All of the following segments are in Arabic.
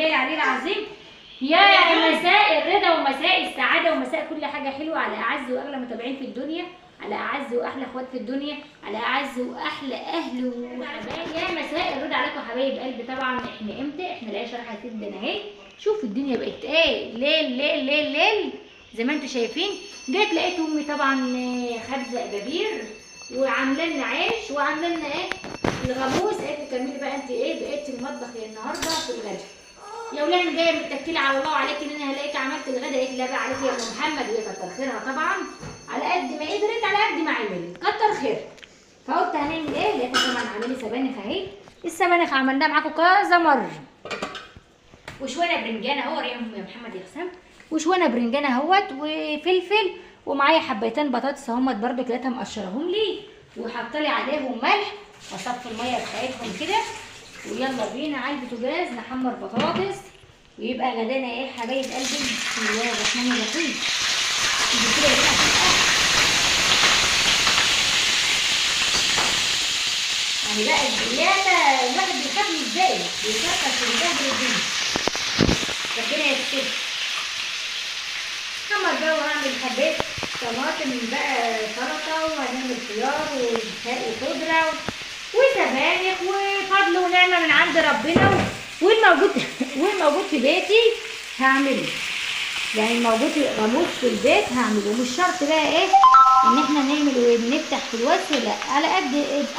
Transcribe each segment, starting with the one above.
الله العلي العظيم. يا مساء الرضا ومساء السعاده ومساء كل حاجه حلوه على اعز واغلى متابعين في الدنيا، على اعز واحلى اخوات في الدنيا، على اعز واحلى اهل وحبايب. يا مساء الرضا عليكم حبايب قلبي. طبعا احنا امتى؟ احنا العيشه رايحه تبدا اهي. شوفوا الدنيا بقت ايه، ليل ليل ليل ليل زي ما انتم شايفين. جيت لقيت امي طبعا خبزه ابابير وعامله لنا عيش وعامله لنا ايه الغاموس. قالت لي كملي بقى انت ايه بقيتي المطبخ يا النهارده في الغدا. يا ولاد انا جايه متكله على الله عليكي ان انا هلاقيك عملت الغدا. قالت لي لا بقى عليكي يا ام محمد، وهي كتر خيرها طبعا على قد ما قدرت على قد ما عملت كتر خيرها. فقلت هنعمل ايه؟ لقيتها طبعا عامله سبانخ اهي. السبانخ عملناها معاكم كذا مره. وشويه برنجان اهو يا محمد يا حسام، وشويه برنجان اهوت وفلفل، ومعايا حبيتين بطاطس اهمت برده لقيتها مقشرهم لي وحاطه لي عليهم ملح واصفي الميه بتاعتهم كده. ويلا بينا على البوتاجاز نحمر بطاطس ويبقى غدانا ايه حبايب قلبي. بسم الله الرحمن الرحيم. كده يبقى يعني بقى الزياده الواحد بيخاف من ازاي بيفكر في الجهل الدنيا. ربنا يستر. حمر بقى وهعمل حبات طماطم بقى سلطه، وهنعمل خيار وخضره وسبانخ وفضل ونعمه من عند ربنا. والموجود في بيتي هعمله، يعني الموجود غاموس في البيت هعمله. مش شرط بقى ايه ان احنا نعمل ونفتح في الوصف، لا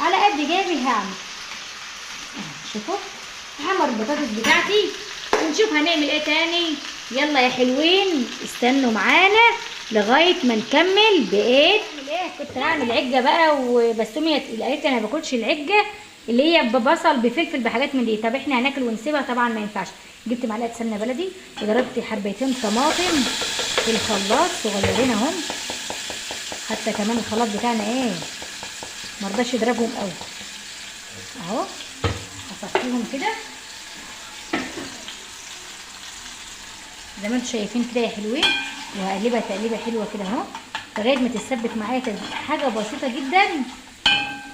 على قد جيبي هعمل. شوفوا هحمر البطاطس بتاعتي ونشوف هنعمل ايه تاني. يلا يا حلوين استنوا معانا لغايه ما نكمل بايه. كنت هعمل عجه بقى وبس امي قالت انا ما باكلش العجه اللي هي ببصل بفلفل بحاجات من دي. طب احنا هناكل ونسيبها؟ طبعا ما ينفعش. جبت معلقه سمنه بلدي وضربت حبيتين طماطم في الخلاط صغيرين اهم. حتى كمان الخلاط بتاعنا ايه مرضاش يضربهم قوي اهو. هصفيهم كده زي ما انتم شايفين كده يا حلوين، وهقلبها تقليبه حلوه كده اهو لغايه ما تتثبت معايا حاجه بسيطه جدا.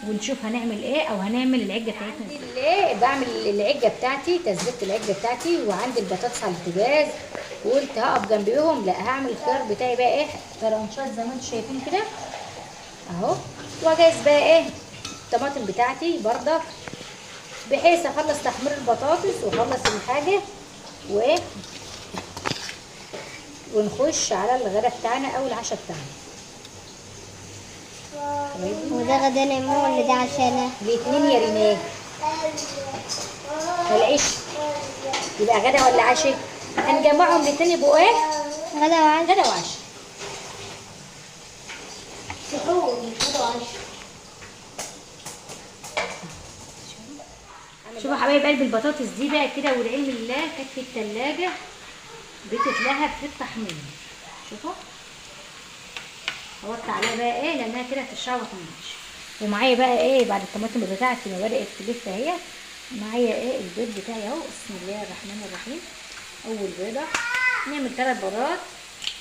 ونشوف هنعمل ايه او هنعمل العجه بتاعتنا ازاي. بعمل العجه بتاعتي تسبيكه العجه بتاعتي، وعندي البطاطس على البوتاجاز وقلت هقف جنبيهم. لا هعمل الخيار بتاعي بقى ايه طرنشات زي ما انتم شايفين كده اهو. واجهز بقى ايه الطماطم بتاعتي برضك بحيث اخلص تحمير البطاطس واخلص الحاجه ونخش على الغدا بتاعنا او العشاء بتاعنا. وده غدانا يا ماما ولا ده عشانه؟ الاثنين يا ريناه. العيش يبقى غدا ولا عشاء؟ هنجمعهم الاثنين يبقوا ايه؟ غدا وعشاء. غدا وعشاء. شوفوا حبايب قلب البطاطس دي بقى كده ولعلم الله كانت في الثلاجه بتتلهب في التحمير. شوفوا حطيت عليها بقى ايه لانها كده هتشرب وتنضج. ومعايا بقى ايه بعد الطماطم بتاعتي ما بدات تلف اهي معايا ايه البيض بتاعي اهو. بسم الله الرحمن الرحيم. اول بيضه نعمل 3 بيضات.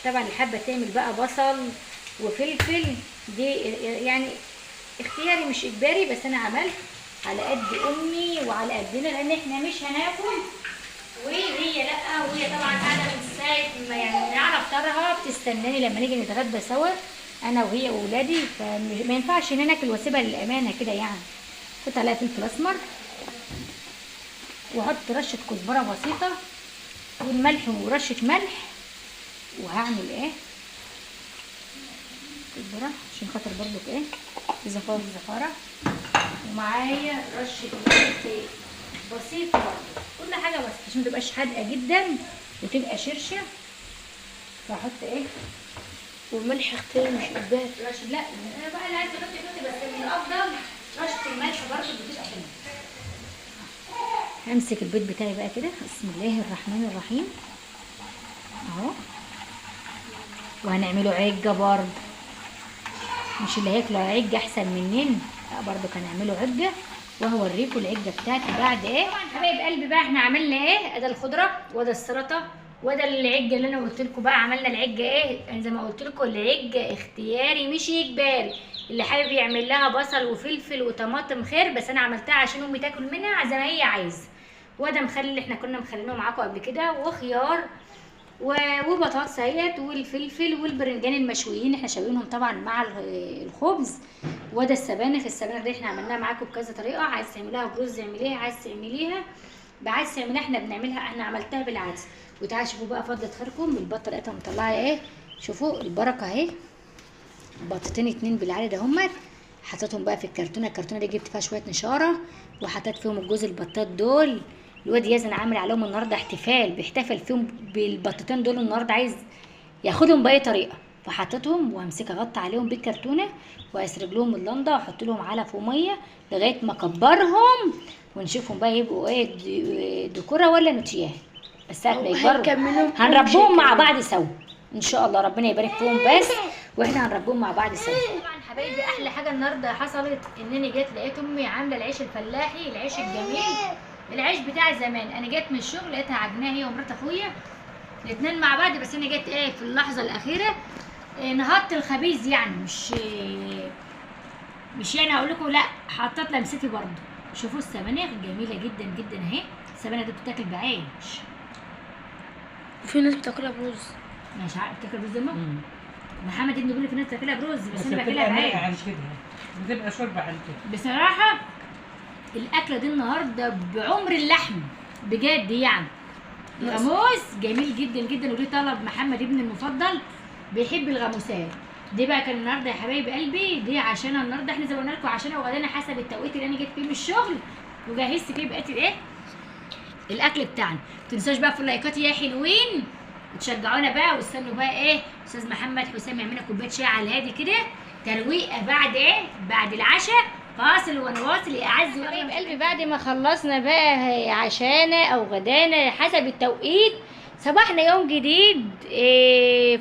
طبعا الحبه تعمل بقى بصل وفلفل دي يعني اختياري مش اجباري، بس انا عملت على قد امي وعلى قدنا لان احنا مش هناكل وهي لا. وهي طبعا قاعده من ساعه ما يعني نعرف طارها بتستناني لما نيجي نتغدى سوا انا وهي واولادي. فما ينفعش ان انا اكل واسيبها للامانه كده يعني. احط عليها فلفل اسمر واحط رشه كزبره بسيطه والملح ورشه ملح. وهعمل ايه كزبره عشان خاطر برضك ايه زفاره. ومعايا رشه ملح بسيطه برضه كل حاجه بس عشان ما تبقاش حادقه جدا وتبقى شرشه. فاحط ايه والملح اختياري مش اجباري. رشه لا انا بقى اللي عايزه احط بس من الافضل رشه الملح برضه بتبقى حلوه. همسك البيض بتاعي بقى كده بسم الله الرحمن الرحيم اهو. وهنعمله عجه برضه مش اللي هياكلوا عجه احسن مننا، لا برضه هنعمله عجه وهوريكم العجه بتاعتي بعد ايه. طبعا حبايب قلبي بقى احنا عملنا ايه؟ ادي الخضره وده السلطه وده العجه اللي انا قلت لكم بقى. عملنا العجه ايه زي ما قلت لكم العجه اختياري مش اجباري. اللي حابب يعمل لها بصل وفلفل وطماطم خير، بس انا عملتها عشان امي تاكل منها زي ما هي عايزه. وده مخلل اللي احنا كنا مخلينه معاكم قبل كده، وخيار وبطاطس اهيت، والفلفل والبرنجان المشويين احنا شاويينهم طبعا مع الخبز. وده السبانخ دي احنا عملناها معاكم بكذا طريقه، عايز تعمليها برز اعمليها، عايز تعمليها بعدس اعمليها، احنا بنعملها، انا عملتها بالعدس. وتعالوا شوفوا بقى فضلة خيركم البطه لقيتها مطلعه ايه، شوفوا البركه اهي، بطتين 2 بالعدد اهمت، حطيتهم بقى في الكرتونه دي، جبت فيها شويه نشاره وحطيت فيهم الجوز البطات دول. الواد يزن عامل عليهم النهارده احتفال، بيحتفل فيهم بالبطتين دول النهارده، عايز ياخدهم باي طريقه، فحطيتهم وامسك اغطي عليهم بالكرتونه واسرج لهم اللنده واحط لهم علف وميه لغايه ما اكبرهم ونشوفهم بقى يبقوا ايه، دكوره ولا نوتياه. بس ساعه ما يكبروا هنربوهم مع بعض سوا ان شاء الله، ربنا يبارك فيهم بس، واحنا هنربوهم مع بعض سوا. طبعا حبايبي احلى حاجه النهارده حصلت انني جيت لقيت امي عامله العيش الفلاحي، العيش الجميل، العيش بتاع زمان. انا جيت من الشغل لقيتها عجناه هي ومرات اخويا الاثنين مع بعض، بس انا جيت ايه في اللحظه الاخيره نهضت الخبيز، يعني مش يعني اقول لكم لا، حطيت لمستي برضه. شوفوا السبانخ جميله جدا جدا اهي، السبانخ دي بتتاكل بعيش، وفي ناس بتاكلها برز. مش عارف بتاكل برز امك؟ محمد ابني بيقول لي في ناس بتاكلها برز، بس انا باكلها بعيش بتبقى شوربه عن كده. بصراحه الاكله دي النهارده بعمر اللحم بجد، يعني الغاموس جميل جدا جدا، ودي طلب محمد ابني المفضل، بيحب الغاموسات. دي بقى كان النهارده يا حبايب قلبي، دي عشان النهارده احنا زي ما قلنا لكم عشان وغدانا حسب التوقيت اللي انا جيت فيه من الشغل، وجهزت فيه بقيه الايه الاكل بتاعنا. ما تنسوش بقى في اللايكات يا حلوين، وتشجعونا بقى، واستنوا بقى ايه استاذ محمد حسام يعمل لنا كوبايه شاي على الهادي كده، ترويقه بعد ايه، بعد العشاء. فاصل ونواصل يا اعز حبايب قلبي. بعد ما خلصنا بقى عشانا او غدانا حسب التوقيت، صباحنا يوم جديد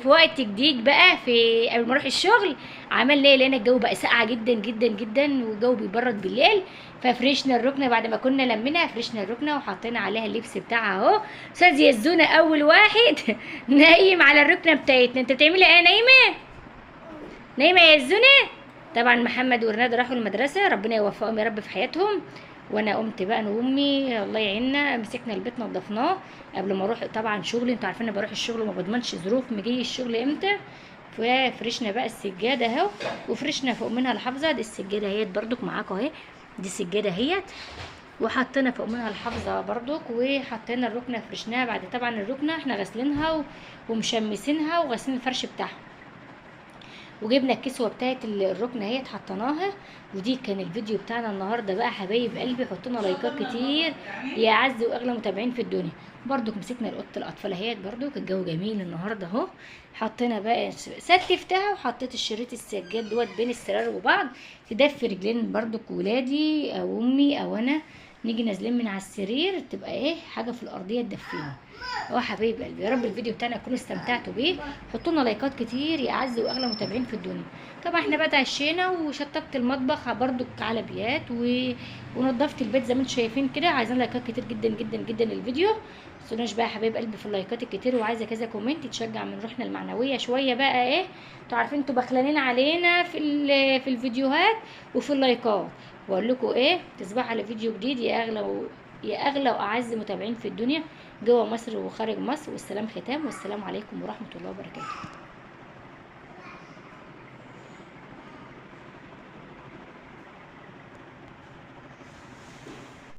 في وقت جديد بقى، في قبل ما اروح الشغل عملنا ايه، لقينا الجو بقى ساقعه جدا جدا جدا، والجو بيبرد بالليل، ففرشنا الركنه بعد ما كنا لمينا، فرشنا الركنه وحطينا عليها اللبس بتاعها اهو. استاذ يزونه اول واحد نايم على الركنه بتاعتنا. انت بتعملي ايه، نايمه يا يزونه؟ طبعا محمد ورناد راحوا المدرسه، ربنا يوفقهم يا رب في حياتهم. وانا قمت بقى انا وامي الله يعيننا مسكنا البيت نضفناه قبل ما اروح طبعا شغلي، انتوا عارفين انا بروح الشغل وما بضمنش ظروف مجي الشغل امتى. ففرشنا بقى السجاده اهو، وفرشنا فوق منها الحافظه، دي السجاده اهيت بردك معاكم اهي، دي السجاده اهيت، وحطينا فوق منها الحافظه بردك، وحطينا الركنه فرشناها. بعد طبعا الركنه احنا غاسلينها ومشمسينها وغاسلين الفرش بتاعها، وجبنا الكسوه بتاعت الركنه اهي حطيناها. ودي كان الفيديو بتاعنا النهارده بقى حبايب قلبي، حطوا لنا لايكات كتير يا اعز واغلى متابعين في الدنيا. برضك مسكنا اوضه الاطفال اهيت، برضك الجو جميل النهارده اهو، حطينا بقى ستفتها وحطيت الشريط السجاد دوت بين السرير وبعض تدفي رجلين برضك ولادي او امي او انا نيجي نازلين من على السرير، تبقى ايه حاجه في الارضيه تدفينا اهو حبايب قلبي. يا رب الفيديو بتاعنا تكونوا استمتعتوا بيه، حطوا لنا لايكات كتير يا اعز واغلى متابعين في الدنيا. طبعا احنا بقى اتعشينا وشطبت المطبخ برضك على بيات ونضفت البيت زي ما انتم شايفين كده. عايزين لايكات كتير جدا جدا جدا الفيديو، ما تنسوناش بقى يا حبايب قلبي في اللايكات الكتير، وعايزه كذا كومنت تشجع من روحنا المعنويه شويه بقى ايه، انتوا عارفين انتوا بخلانين علينا في الفيديوهات وفي اللايكات. واقول لكم ايه، تصبحوا على فيديو جديد يا اغلى واعز متابعين في الدنيا جوه مصر وخارج مصر، والسلام ختام، والسلام عليكم ورحمه الله وبركاته.